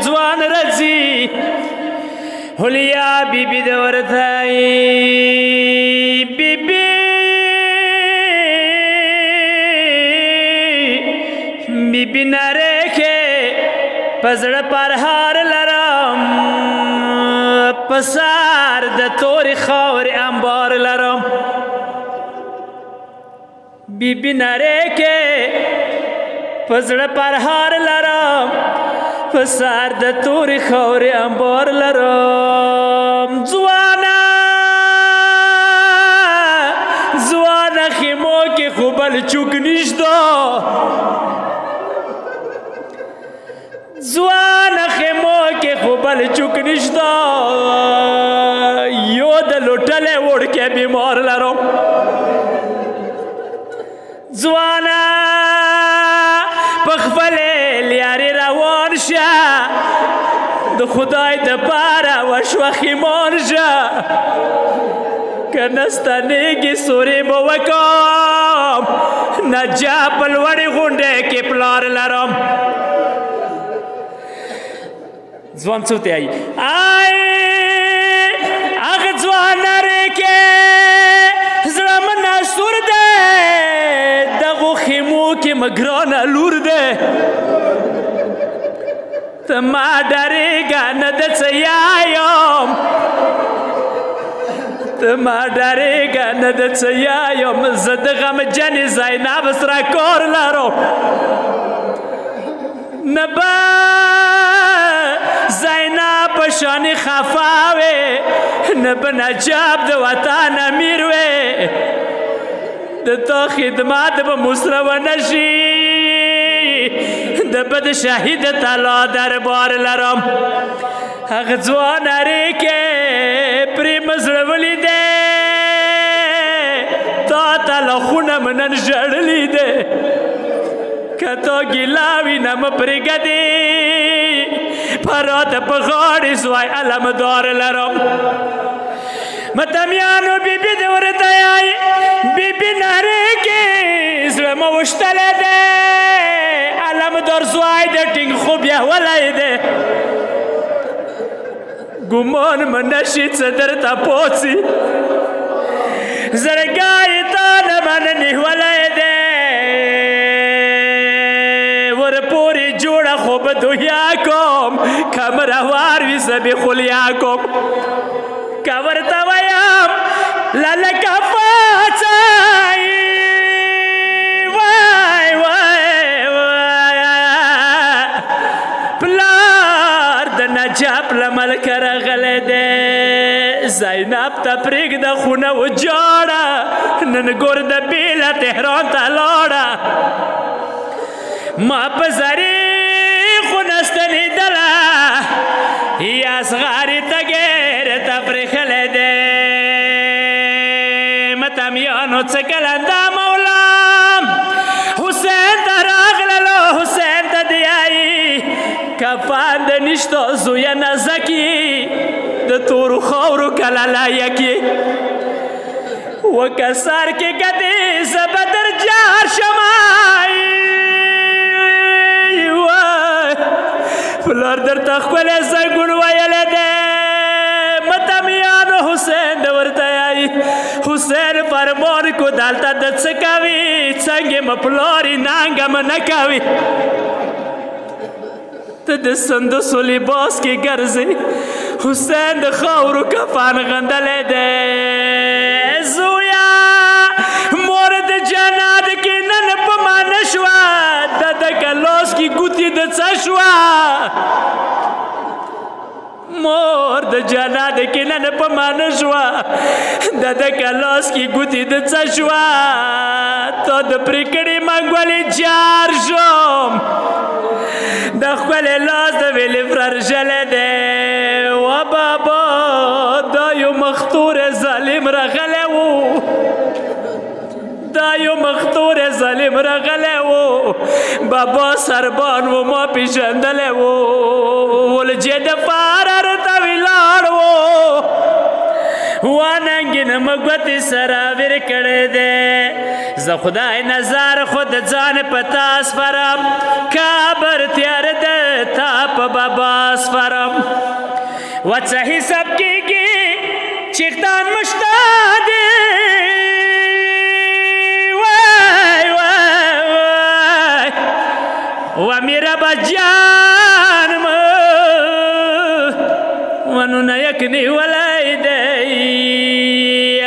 ځوان رځي هلیا بیبي د ورتای بیبي ناره کې پزړه پر هار لرم پسار د تورې خاورې انبار لرم بیبي ناره کې پزړه پر هار لرم پسار د تورې خاورې انبار لرم ځوانه خیمو کې خو بل چوک نشته ځوانه خیمو کې خو بل چوک نشته یو د لوټلې وړکې بیمار لرم ځوانه په خپلې لیارې روان شه د خدای دپاره وشوه خیمان شه که نستنېږي سورې به وکم نجا په لوړې غونډۍ کې پلار لرم ځوان څه ورته وایي هغه ځوان نارې کې زړه مه ناسور دی دغو خیمو کې مه ګرانه لور دی ته ما ډارېږه نه د څه یایم ته ما ډارېږه نه د څه یایم زه د غمجنې زینب سره کار لرم نه به زینب په شانې خفه وې نه به نجاب د وطن امیر وې د تا خدمت به مسره ونه شي د بد شهید طلا دربار لرم هغه ځوان نارې کې پرې مې زړه ولیدې تا ته لخونه مې نن ژړلي دی که تا ګیله وینه مه پرېږدې پراته په غاړې سوی علمدار لرم متمیانو بیبي د ورته یایي بیبي نارې کې زړه مې وشتلی دی علمدار سوی د ټینګ خوب یهولی دی ګمان مې نشي څه درته پوڅي زړګی تا نه باندې نیولی دی ورپورې جوړه خو به دویا کوم که مرهوار وي زه بې خولیا کوم که ورته ویم للکه پاڅئ وای پلار د نجاب له ملکه راغلی دی زینب ته پرېږده خونه وجاړه نن ګور د بیله تهران ته لاړه ما په زرې خونه ستنېدله یا اصغارې ته ګیرې ته پرېښلی دی متمیانو څه کلنده مولام حسین ته راغللو حسین ته دی یایي کفن د نشته زویه نازکي د تورو خاورو کله لایکي وکه سر کې کدې زه به در جار شمای پلار درته ښکلی زنګون ویلی دی متمیانو حسین د ورته یایي حسین فرمان کو دلته د څه کوي څنګې مه پلارې ننګه مه نه کوي ته د سندسو لباس کې ګرځې حسین د خاورو کفن غندلی دی زویا مور د جنت کې نن په ما نه شوه د دکه لاس کې ګوتې د څه شوه مور د جنت کې نن په ما نه شوه د دکه لاس کې ګوتې د څه شوه تا د پرې کړې منګولې جار شوم د ښکلې لاس د ویلې فررژلی دی و بابا دا یو مخ ظالم راغلی و دا یو مختور ظالم راغلی و بابا سربان و ما پیژندلی و ولجې دپاره راته ولاړ و واننګین مګوتې سره ویر کړی دی زه خدای نظر خود ځان په تا سپرم کابر تیار ده تا په بابا سپرم و څه حساب کېږي چیختان مشته دی وای وای وای و میرا بجان ونونه یک نیولی دی